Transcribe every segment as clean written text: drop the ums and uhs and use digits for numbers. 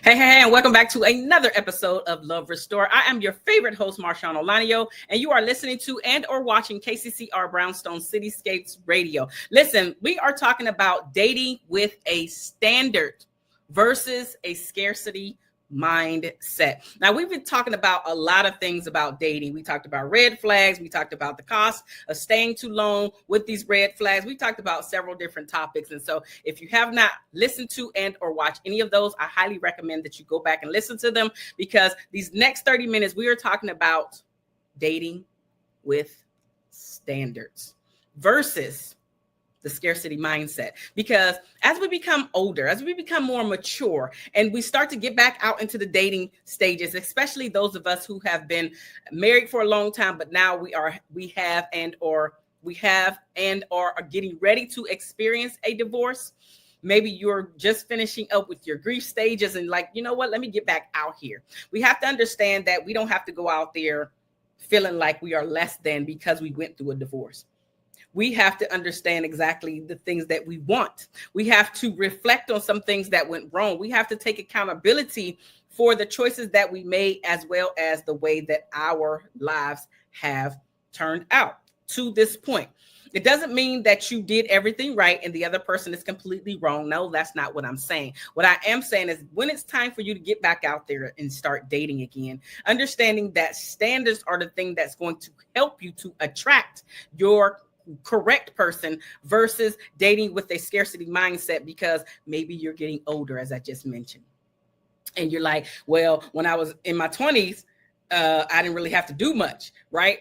Hey, and welcome back to another episode of Love Restore. I am your favorite host, Marshaun Olaniyan, and you are listening to and or watching KCCR Brownstone Cityscapes Radio. Listen, we are talking about dating with a standard versus a scarcity mindset. Now, we've been talking about a lot of things about dating. We talked about red flags. We talked about the cost of staying too long with these red flags. We talked about several different topics. And so if you have not listened to and or watched any of those, I highly recommend that you go back and listen to them, because these next 30 minutes, we are talking about dating with standards versus the scarcity mindset. Because as we become older, as we become more mature, and we start to get back out into the dating stages, especially those of us who have been married for a long time, but now we have and or are getting ready to experience a divorce. Maybe you're just finishing up with your grief stages and like, you know what, let me get back out here. We have to understand that we don't have to go out there feeling like we are less than because we went through a divorce. We have to understand exactly the things that we want. We have to reflect on some things that went wrong. We have to take accountability for the choices that we made, as well as the way that our lives have turned out to this point. It doesn't mean that you did everything right and the other person is completely wrong. No, that's not what I'm saying. What I am saying is when it's time for you to get back out there and start dating again, understanding that standards are the thing that's going to help you to attract your correct person versus dating with a scarcity mindset, because maybe you're getting older, as I just mentioned. And you're like, well, when I was in my 20s, I didn't really have to do much, right?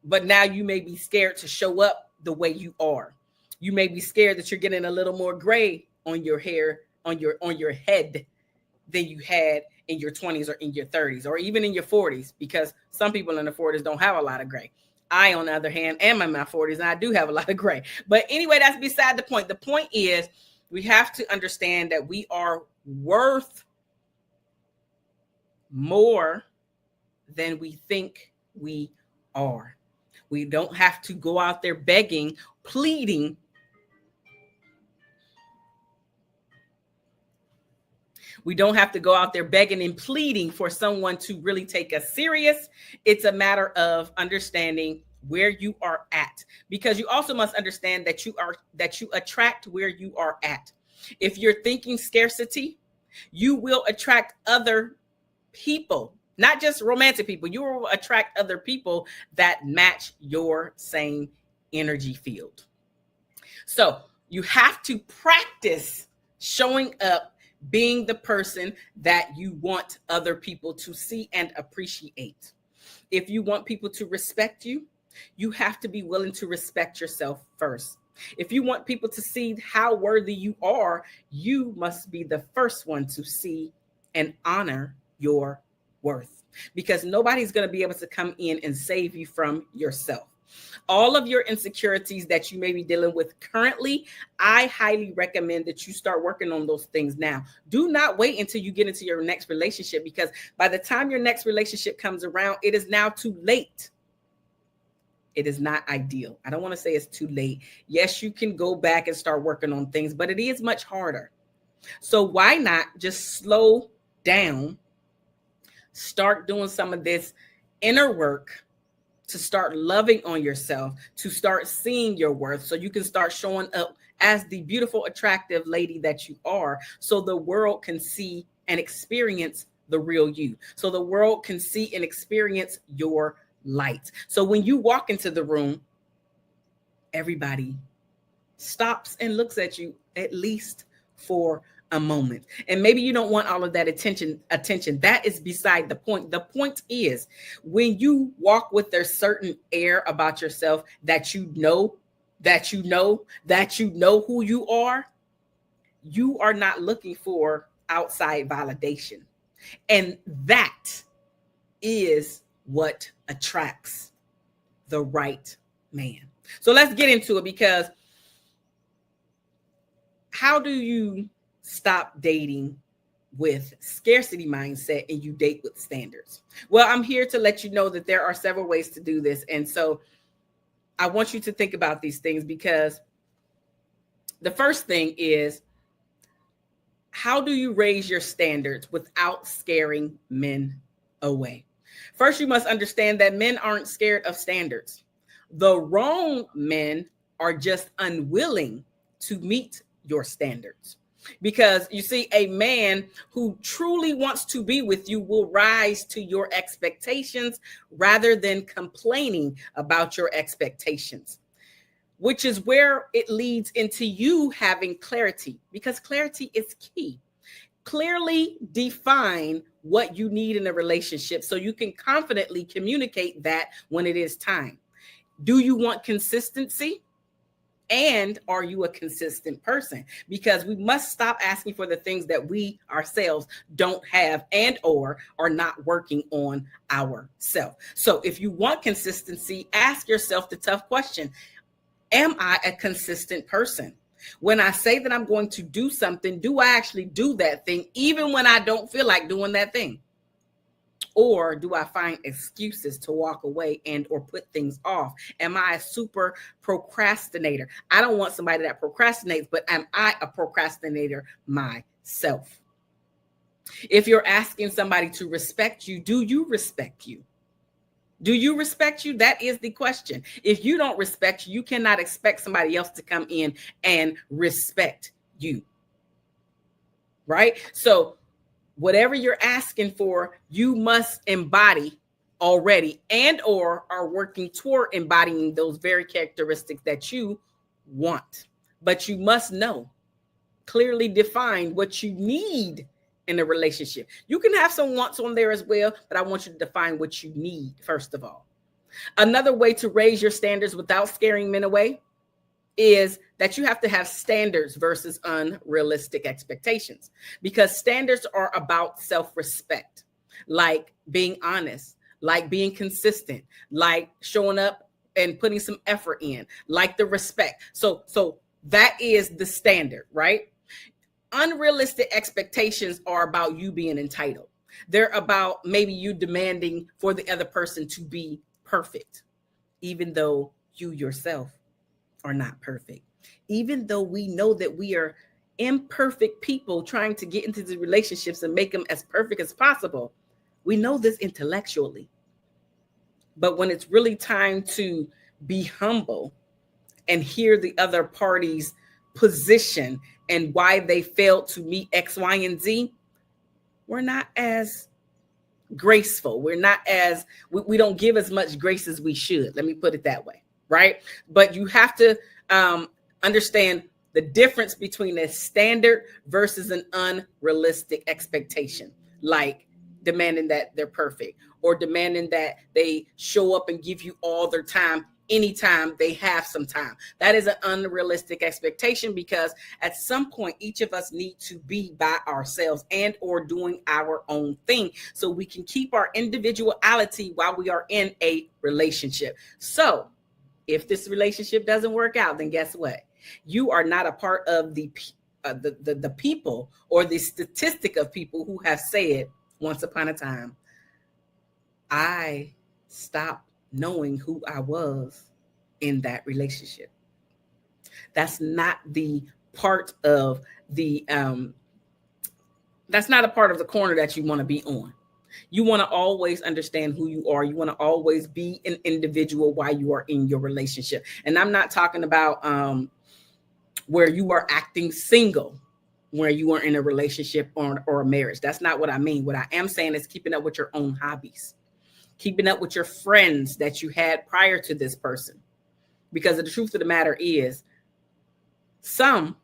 But now you may be scared to show up the way you are. You may be scared that you're getting a little more gray on your hair, on your head than you had in your 20s or in your 30s or even in your 40s, because some people in the 40s don't have a lot of gray. I, on the other hand, am in my 40s and I do have a lot of gray. But anyway, that's beside the point. The point is we have to understand that we are worth more than we think we are. We don't have to go out there begging, pleading. We don't have to go out there begging and pleading for someone to really take us serious. It's a matter of understanding where you are at, because you also must understand that you attract where you are at. If you're thinking scarcity, you will attract other people, not just romantic people. You will attract other people that match your same energy field. So you have to practice showing up, being the person that you want other people to see and appreciate. If you want people to respect you, you have to be willing to respect yourself first. If you want people to see how worthy you are, you must be the first one to see and honor your worth, because nobody's going to be able to come in and save you from yourself. All of your insecurities that you may be dealing with currently, I highly recommend that you start working on those things now. Do not wait until you get into your next relationship, because by the time your next relationship comes around, it is now too late. It is not ideal. I don't want to say it's too late. Yes, you can go back and start working on things, but it is much harder. So why not just slow down, start doing some of this inner work, to start loving on yourself, to start seeing your worth, so you can start showing up as the beautiful, attractive lady that you are, so the world can see and experience the real you, so the world can see and experience your light. So when you walk into the room, everybody stops and looks at you, at least for a moment. And maybe you don't want all of that attention. That is beside the point. The point is, when you walk with a certain air about yourself, that you know who you are not looking for outside validation. And that is what attracts the right man. So let's get into it, because how do you stop dating with scarcity mindset and you date with standards? Well, I'm here to let you know that there are several ways to do this. And so I want you to think about these things, because the first thing is How do you raise your standards without scaring men away? First, you must understand that men aren't scared of standards. The wrong men are just unwilling to meet your standards. Because you see, a man who truly wants to be with you will rise to your expectations rather than complaining about your expectations, which is where it leads into you having clarity, because clarity is key. Clearly define what you need in a relationship so you can confidently communicate that when it is time. Do you want consistency? And are you a consistent person? Because we must stop asking for the things that we ourselves don't have and or are not working on ourselves. So if you want consistency, ask yourself the tough question. Am I a consistent person? When I say that I'm going to do something, do I actually do that thing even when I don't feel like doing that thing? Or do I find excuses to walk away and or put things off? Am I a super procrastinator? I don't want somebody that procrastinates, but am I a procrastinator myself? If you're asking somebody to respect you, do you respect you? Do you respect you? That is the question. If you don't respect you, you cannot expect somebody else to come in and respect you. Right? So whatever you're asking for, you must embody already and or are working toward embodying those very characteristics that you want. But you must know, clearly define what you need in a relationship. You can have some wants on there as well, but I want you to define what you need first of all. Another way to raise your standards without scaring men away is that you have to have standards versus unrealistic expectations, because standards are about self-respect, like being honest, like being consistent, like showing up and putting some effort in, like the respect. So that is the standard, right? Unrealistic expectations are about you being entitled. They're about maybe you demanding for the other person to be perfect, even though you yourself are not perfect. Even though we know that we are imperfect people trying to get into the relationships and make them as perfect as possible, we know this intellectually. But when it's really time to be humble and hear the other party's position and why they failed to meet X, Y, and Z, we're not as graceful. We're not as, we don't give as much grace as we should. Let me put it that way, right? But you have to understand the difference between a standard versus an unrealistic expectation, like demanding that they're perfect or demanding that they show up and give you all their time anytime they have some time. That is an unrealistic expectation, because at some point each of us need to be by ourselves and or doing our own thing so we can keep our individuality while we are in a relationship. So if this relationship doesn't work out, then guess what? You are not a part of the people or the statistic of people who have said once upon a time, I stopped knowing who I was in that relationship. That's not the part of the that's not a part of the corner that you want to be on. You want to always understand who you are. You want to always be an individual while you are in your relationship. And I'm not talking about where you are acting single, where you are in a relationship or a marriage. That's not what I mean. What I am saying is keeping up with your own hobbies, keeping up with your friends that you had prior to this person. Because the truth of the matter is, some,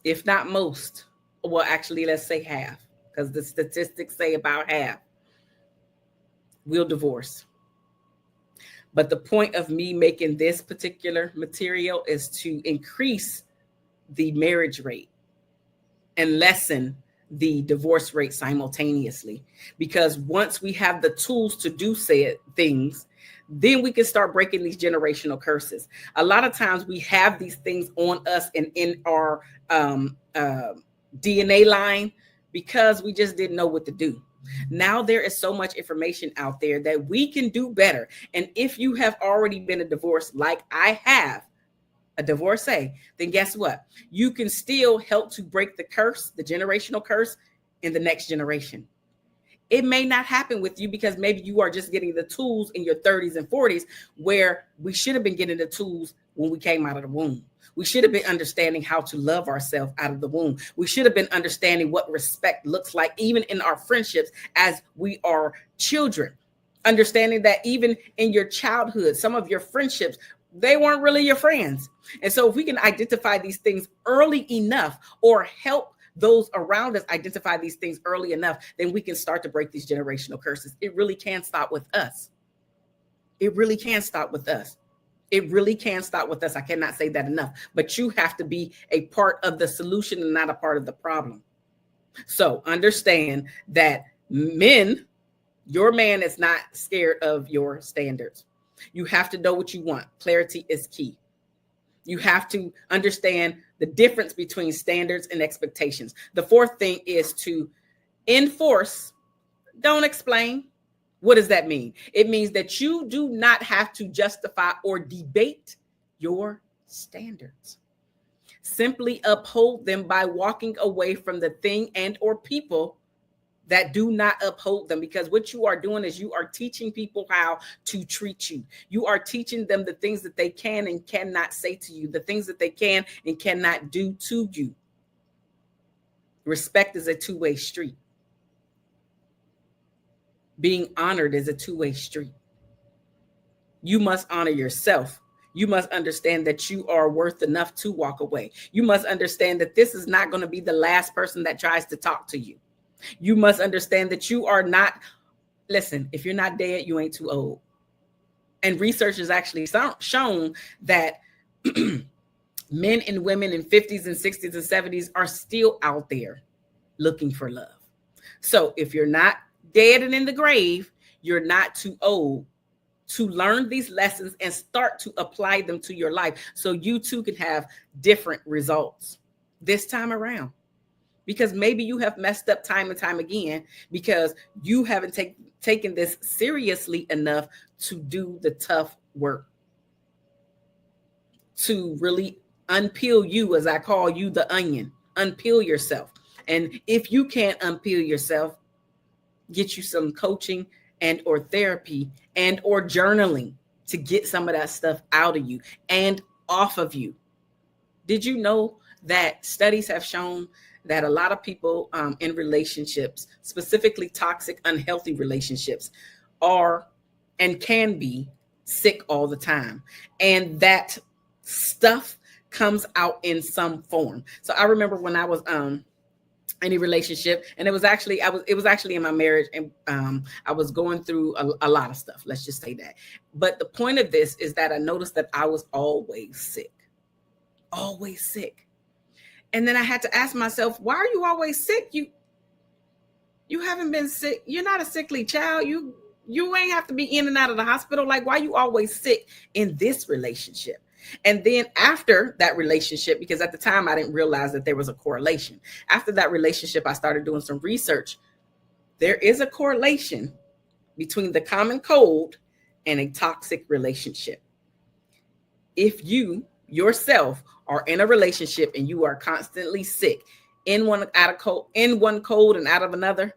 if not most, well, actually, let's say half, because the statistics say about half, will divorce. But the point of me making this particular material is to increase the marriage rate and lessen the divorce rate simultaneously. Because once we have the tools to do said things, then we can start breaking these generational curses. A lot of times we have these things on us and in our DNA line because we just didn't know what to do. Now there is so much information out there that we can do better. And if you have already been a divorce like I have, a divorcee, then guess what? You can still help to break the curse, the generational curse in the next generation. It may not happen with you because maybe you are just getting the tools in your 30s and 40s, where we should have been getting the tools when we came out of the womb. We should have been understanding how to love ourselves out of the womb. We should have been understanding what respect looks like, even in our friendships as we are children. Understanding that even in your childhood, some of your friendships, they weren't really your friends. And so if we can identify these things early enough, or help those around us identify these things early enough, then we can start to break these generational curses. It really can stop with us. It really can stop with us. It really can stop with us. I cannot say that enough, but you have to be a part of the solution and not a part of the problem. So understand that men, your man is not scared of your standards. You have to know what you want. Clarity is key. You have to understand the difference between standards and expectations. The fourth thing is to enforce, don't explain. What does that mean? It means that you do not have to justify or debate your standards. Simply uphold them by walking away from the thing and or people that do not uphold them, because what you are doing is you are teaching people how to treat you. You are teaching them the things that they can and cannot say to you, the things that they can and cannot do to you. Respect is a two-way street. Being honored is a two-way street. You must honor yourself. You must understand that you are worth enough to walk away. You must understand that this is not going to be the last person that tries to talk to you. You must understand that you are not, listen, if you're not dead, you ain't too old. And research has actually shown that men and women in 50s and 60s and 70s are still out there looking for love. So if you're not dead and in the grave, you're not too old to learn these lessons and start to apply them to your life, so you too can have different results this time around. Because maybe you have messed up time and time again because you haven't taken this seriously enough to do the tough work, to really unpeel you, as I call you, the onion. Unpeel yourself. And if you can't unpeel yourself, get you some coaching and or therapy and or journaling to get some of that stuff out of you and off of you. Did you know that studies have shown that a lot of people in relationships, specifically toxic, unhealthy relationships, are and can be sick all the time? And that stuff comes out in some form. So I remember when I was in a relationship, and it was actually in my marriage, and I was going through a lot of stuff. Let's just say that. But the point of this is that I noticed that I was always sick. Always sick. And then I had to ask myself, why are you always sick? You haven't been sick. You're not a sickly child. You ain't have to be in and out of the hospital. Like, why are you always sick in this relationship? And then after that relationship, because at the time I didn't realize that there was a correlation. After that relationship, I started doing some research. There is a correlation between the common cold and a toxic relationship. If you yourself are in a relationship and you are constantly sick, in one cold and out of another,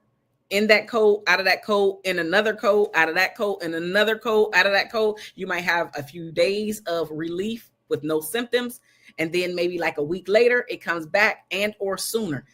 in that cold, out of that cold, in another cold, out of that cold, in another cold, out of that cold, you might have a few days of relief with no symptoms. And then maybe like a week later, it comes back, and or sooner.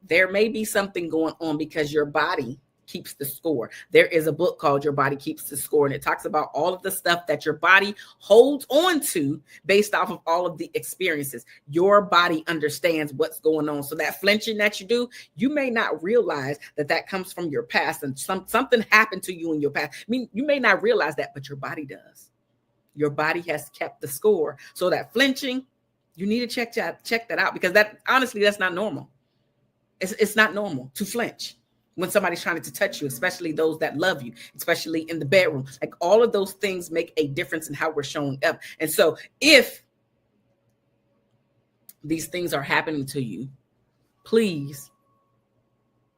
There may be something going on because your body keeps the score. There is a book called Your Body Keeps the Score, and it talks about all of the stuff that your body holds on to based off of all of the experiences. Your body understands what's going on. So that flinching that you do, you may not realize that that comes from your past, and something happened to you in your past. I mean, you may not realize that, but your body does. Your body has kept the score. So that flinching, you need to check that out, because that, honestly, that's not normal. It's not normal to flinch when somebody's trying to touch you, especially those that love you, especially in the bedroom. Like, all of those things make a difference in how we're showing up. And so if these things are happening to you, please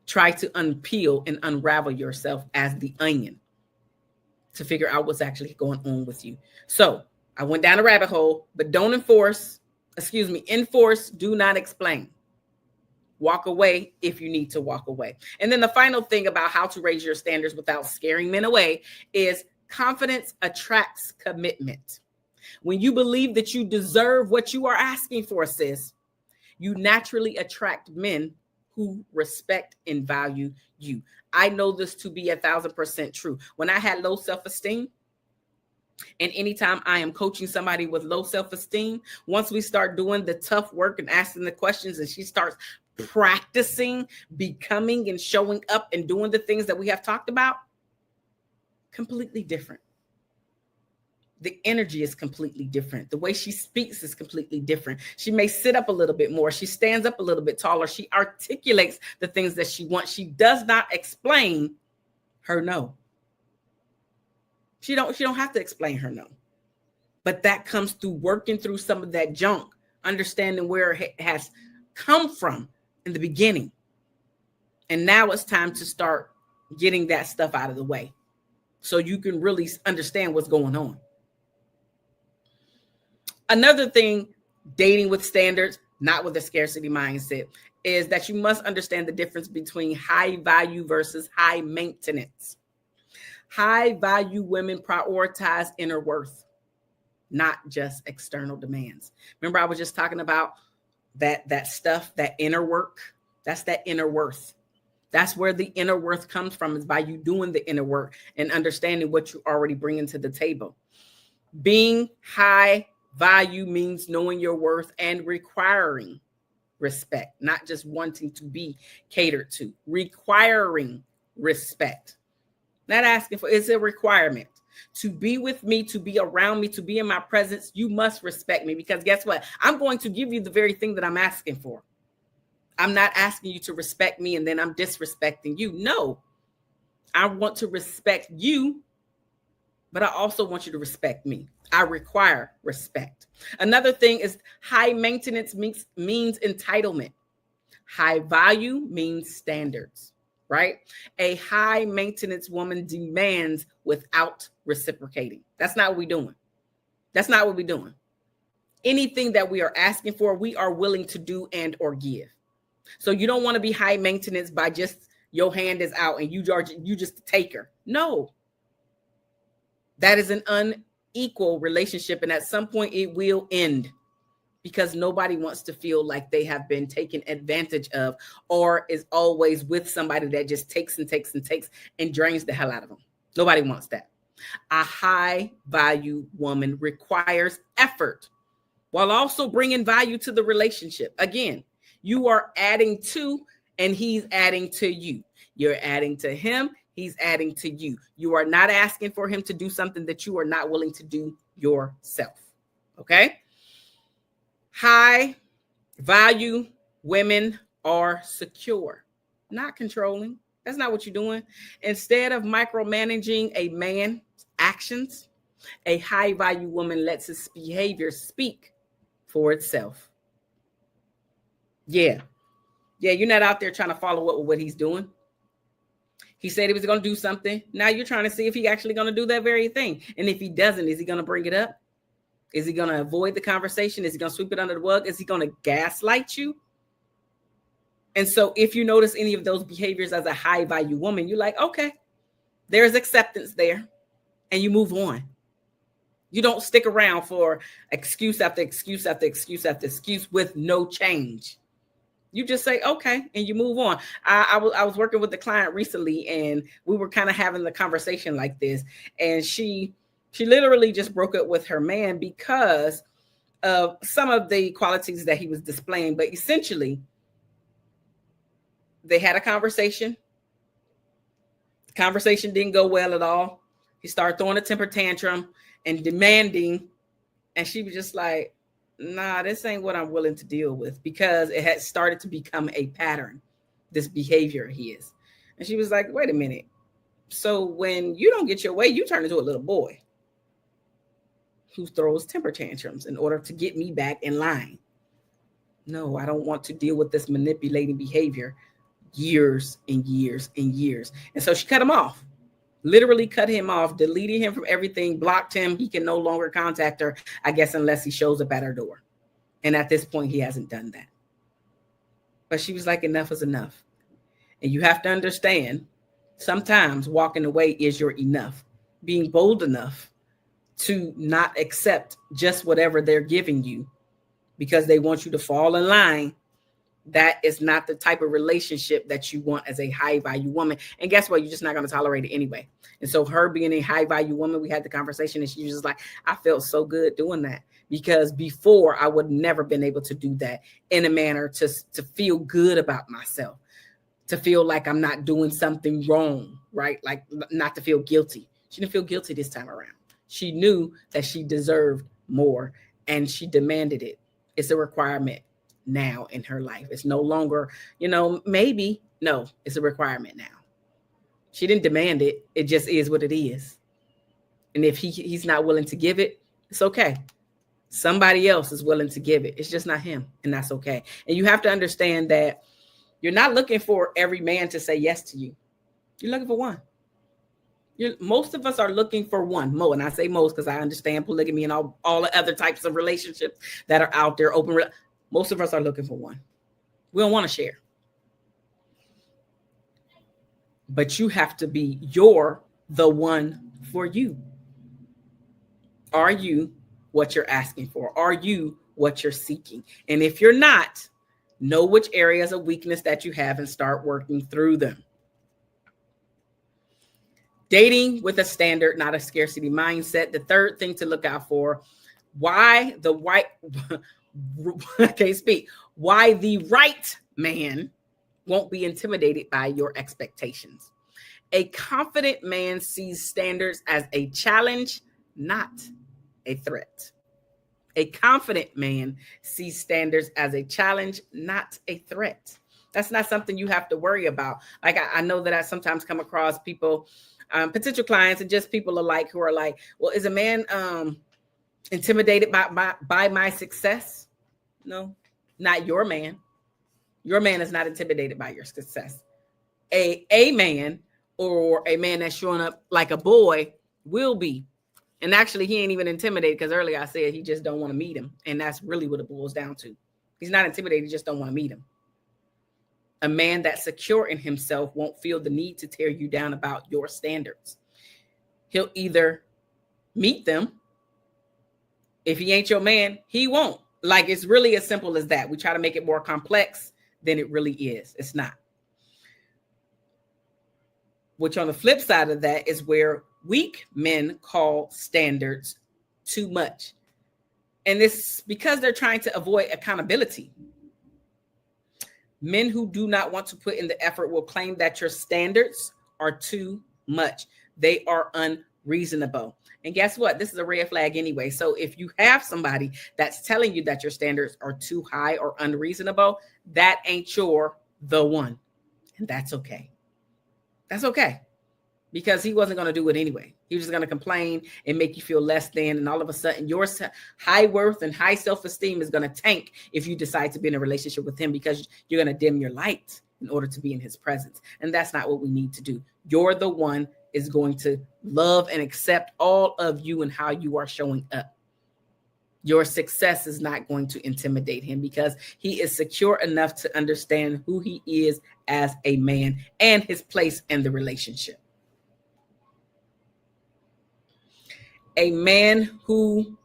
try to unpeel and unravel yourself as the onion to figure out what's actually going on with you. So I went down a rabbit hole, but don't enforce, Enforce, do not explain. Walk away if you need to walk away. And then the final thing about how to raise your standards without scaring men away is confidence attracts commitment. When you believe that you deserve what you are asking for, sis, you naturally attract men who respect and value you. I know this to be 1,000% true. When I had low self-esteem, and anytime I am coaching somebody with low self-esteem, once we start doing the tough work and asking the questions and she starts practicing, becoming and showing up and doing the things that we have talked about, completely different. The energy is completely different. The way she speaks is completely different. She may sit up a little bit more. She stands up a little bit taller. She articulates the things that she wants. She does not explain her no. She don't have to explain her no. But that comes through working through some of that junk, understanding where it has come from in the beginning. And now it's time to start getting that stuff out of the way so you can really understand what's going on. Another thing, dating with standards, not with a scarcity mindset, is that you must understand the difference between high value versus high maintenance. High value women prioritize inner worth, not just external demands. Remember, I was just talking about that stuff, that inner work. That's that inner worth. That's where the inner worth comes from, is by you doing the inner work and understanding what you already bring to the table. Being high value means knowing your worth and requiring respect, not just wanting to be catered to, requiring respect. Not asking for, it's a requirement. To be with me, to be around me, to be in my presence, you must respect me, because guess what? I'm going to give you the very thing that I'm asking for. I'm not asking you to respect me and then I'm disrespecting you. No, I want to respect you, but I also want you to respect me. I require respect. Another thing is high maintenance means entitlement. High value means standards. Right? A high maintenance woman demands without reciprocating. That's not what we're doing. That's not what we're doing. Anything that we are asking for, we are willing to do and or give. So you don't want to be high maintenance by just your hand is out and you just a taker. No. That is an unequal relationship. And at some point it will end, because nobody wants to feel like they have been taken advantage of, or is always with somebody that just takes and takes and takes and drains the hell out of them. Nobody wants that. A high value woman requires effort while also bringing value to the relationship. Again, you are adding to, and he's adding to you. You're adding to him. He's adding to you. You are not asking for him to do something that you are not willing to do yourself. Okay? High value women are secure, not controlling. That's not what you're doing. Instead of micromanaging a man's actions, a high value woman lets his behavior speak for itself. Yeah, you're not out there trying to follow up with what he's doing. He said he was going to do something. Now you're trying to see if he's actually going to do that very thing. And if he doesn't, is he going to bring it up? Is he going to avoid the conversation? Is he going to sweep it under the rug? Is he going to gaslight you? And so if you notice any of those behaviors as a high value woman, you're like, okay, there's acceptance there, and you move on. You don't stick around for excuse after excuse after excuse after excuse with no change. You just say, okay, and you move on. I was working with the client recently, and we were kind of having the conversation like this, and she literally just broke up with her man because of some of the qualities that he was displaying. But essentially, they had a conversation. The conversation didn't go well at all. He started throwing a temper tantrum and demanding. And she was just like, nah, this ain't what I'm willing to deal with, because it had started to become a pattern, this behavior of his. And she was like, wait a minute. So when you don't get your way, you turn into a little boy who throws temper tantrums in order to get me back in line. No, I don't want to deal with this manipulating behavior years and years and years. And so she cut him off, literally cut him off, deleted him from everything, blocked him. He can no longer contact her, I guess, unless he shows up at her door. And at this point, he hasn't done that. But she was like, enough is enough. And you have to understand, sometimes walking away is your enough. Being bold enough to not accept just whatever they're giving you because they want you to fall in line. That is not the type of relationship that you want as a high value woman. And guess what? You're just not going to tolerate it anyway. And so her being a high value woman, we had the conversation and she was just like, I felt so good doing that, because before I would never been able to do that in a manner to feel good about myself, to feel like I'm not doing something wrong, right? Like not to feel guilty. She didn't feel guilty this time around. She knew that she deserved more and she demanded it. It's a requirement now in her life. It's no longer, maybe. No, it's a requirement now. She didn't demand it. It just is what it is. And if he's not willing to give it, it's okay. Somebody else is willing to give it. It's just not him. And that's okay. And you have to understand that you're not looking for every man to say yes to you. You're looking for one. Most of us are looking for one. And I say most because I understand polygamy and all the other types of relationships that are out there, open. Most of us are looking for one. We don't want to share. But you have to be the one for you. Are you what you're asking for? Are you what you're seeking? And if you're not, know which areas of weakness that you have and start working through them. Dating with a standard, not a scarcity mindset. The third thing to look out for, why the right man won't be intimidated by your expectations. A confident man sees standards as a challenge, not a threat. A confident man sees standards as a challenge, not a threat. That's not something you have to worry about. Like I know that I sometimes come across people, potential clients and just people alike who are like, well, is a man intimidated by my success? No, not your man. Your man is not intimidated by your success. A man or a man that's showing up like a boy will be. And actually, he ain't even intimidated because earlier I said he just don't want to meet him. And that's really what it boils down to. He's not intimidated. He just don't want to meet him. A man that's secure in himself won't feel the need to tear you down about your standards. He'll either meet them. If he ain't your man, he won't. Like, it's really as simple as that. We try to make it more complex than it really is. It's not. Which on the flip side of that is where weak men call standards too much. And it's because they're trying to avoid accountability. Men who do not want to put in the effort will claim that your standards are too much. They are unreasonable. And guess what? This is a red flag anyway. So if you have somebody that's telling you that your standards are too high or unreasonable, that ain't the one. And that's okay. That's okay. Because he wasn't going to do it anyway. He was just going to complain and make you feel less than. And all of a sudden, your high worth and high self-esteem is going to tank if you decide to be in a relationship with him, because you're going to dim your light in order to be in his presence. And that's not what we need to do. You're the one is going to love and accept all of you and how you are showing up. Your success is not going to intimidate him because he is secure enough to understand who he is as a man and his place in the relationship. A man who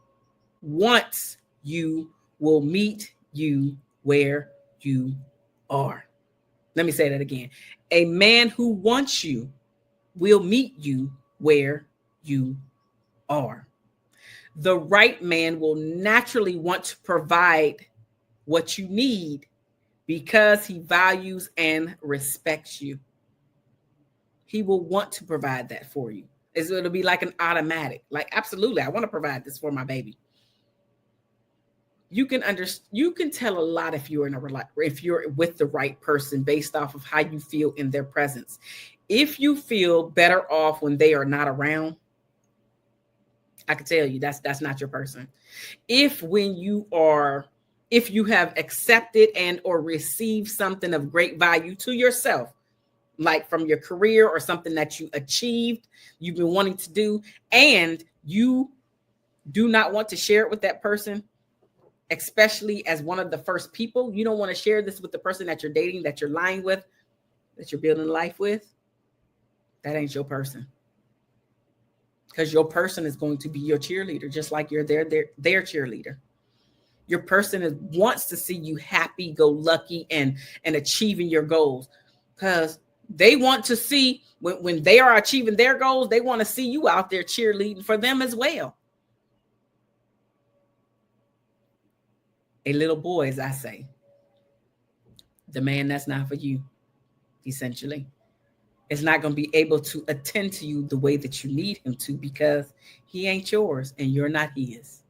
wants you will meet you where you are. Let me say that again. A man who wants you will meet you where you are. The right man will naturally want to provide what you need because he values and respects you. He will want to provide that for you. It'll be like an automatic. Like, absolutely, I want to provide this for my baby. You can tell a lot if you're with the right person based off of how you feel in their presence. If you feel better off when they are not around, I can tell you that's not your person. If you have accepted and or received something of great value to yourself, like from your career or something that you achieved, you've been wanting to do, and you do not want to share it with that person, especially as one of the first people. You don't want to share this with the person that you're dating, that you're lying with, that you're building life with. That ain't your person. Because your person is going to be your cheerleader, just like you're their cheerleader. Your person wants to see you happy, go lucky, and achieving your goals. Because they want to see when they are achieving their goals, they want to see you out there cheerleading for them as well. A little boy, as I say, the man that's not for you, essentially, is not going to be able to attend to you the way that you need him to, because he ain't yours and you're not his.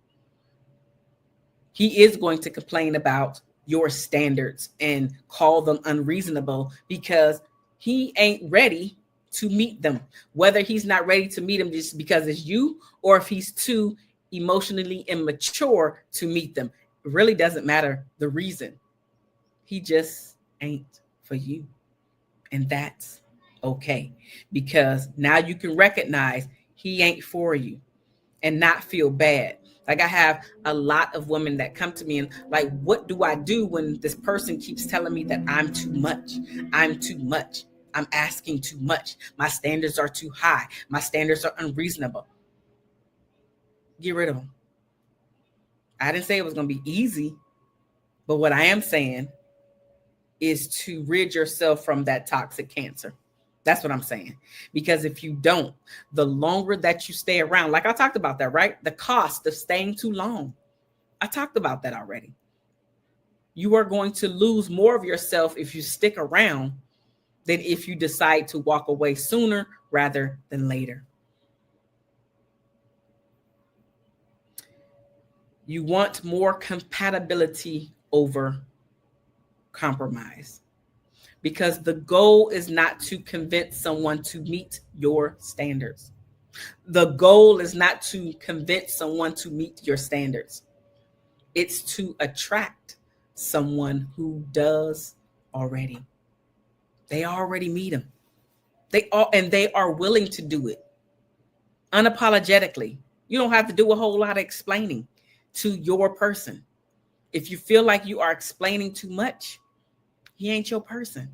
He is going to complain about your standards and call them unreasonable because he ain't ready to meet them. Whether he's not ready to meet them just because it's you, or if he's too emotionally immature to meet them, it really doesn't matter the reason. He just ain't for you. And that's okay, because now you can recognize he ain't for you and not feel bad. Like, I have a lot of women that come to me and like, what do I do when this person keeps telling me that I'm too much? I'm too much. I'm asking too much. My standards are too high. My standards are unreasonable. Get rid of them. I didn't say it was going to be easy, but what I am saying is to rid yourself from that toxic cancer. That's what I'm saying. Because if you don't, the longer that you stay around, like I talked about that, right? The cost of staying too long. I talked about that already. You are going to lose more of yourself if you stick around than if you decide to walk away sooner rather than later. You want more compatibility over compromise. Because the goal is not to convince someone to meet your standards. The goal is not to convince someone to meet your standards. It's to attract someone who does already. They already meet them. They are willing to do it unapologetically. You don't have to do a whole lot of explaining to your person. If you feel like you are explaining too much, he ain't your person.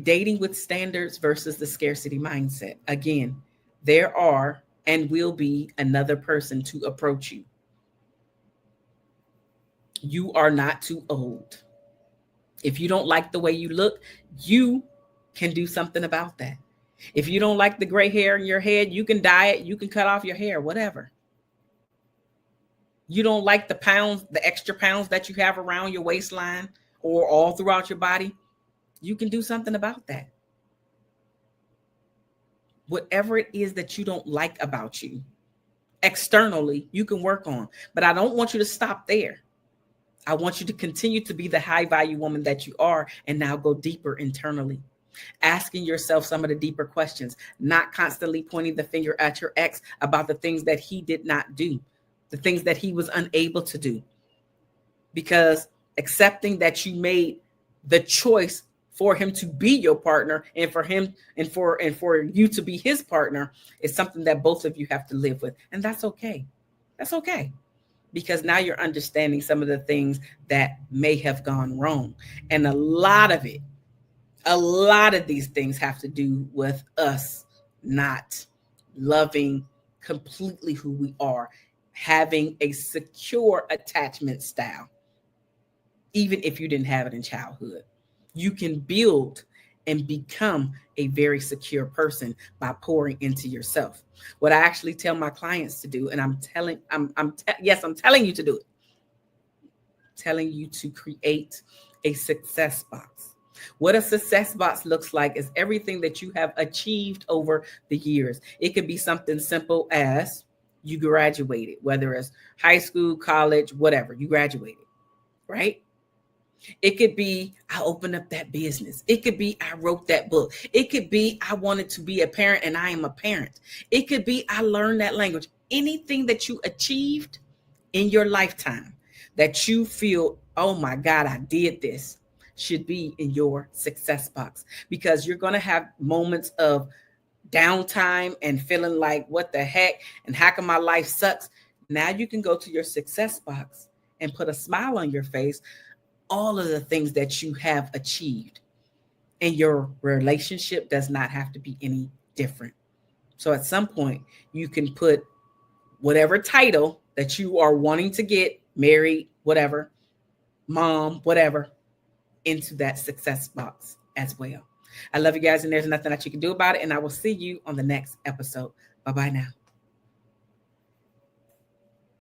Dating with standards versus the scarcity mindset. Again, there are and will be another person to approach you. You are not too old. If you don't like the way you look, you can do something about that. If you don't like the gray hair in your head, you can dye it, you can cut off your hair, whatever. You don't like the pounds, the extra pounds that you have around your waistline or all throughout your body, you can do something about that. Whatever it is that you don't like about you, externally, you can work on. But I don't want you to stop there. I want you to continue to be the high value woman that you are, and now go deeper internally. Asking yourself some of the deeper questions, not constantly pointing the finger at your ex about the things that he did not do, the things that he was unable to do. Because accepting that you made the choice for him to be your partner, and for him and for you to be his partner, is something that both of you have to live with. And that's okay. That's okay. Because now you're understanding some of the things that may have gone wrong. And a lot of these things have to do with us not loving completely who we are, having a secure attachment style. Even if you didn't have it in childhood, you can build and become a very secure person by pouring into yourself. What I actually tell my clients to do, and I'm telling you to do it. Telling you to create a success box. What a success box looks like is everything that you have achieved over the years. It could be something simple as you graduated, whether it's high school, college, whatever, you graduated, right? It could be, I opened up that business. It could be, I wrote that book. It could be, I wanted to be a parent and I am a parent. It could be, I learned that language. Anything that you achieved in your lifetime that you feel, oh my God, I did this, should be in your success box. Because you're going to have moments of downtime and feeling like, what the heck? And how come my life sucks? Now you can go to your success box and put a smile on your face, all of the things that you have achieved. And your relationship does not have to be any different. So at some point, you can put whatever title that you are wanting to get, married, whatever, mom, whatever, into that success box as well. I love you guys, and there's nothing that you can do about it. And I will see you on the next episode. Bye-bye now.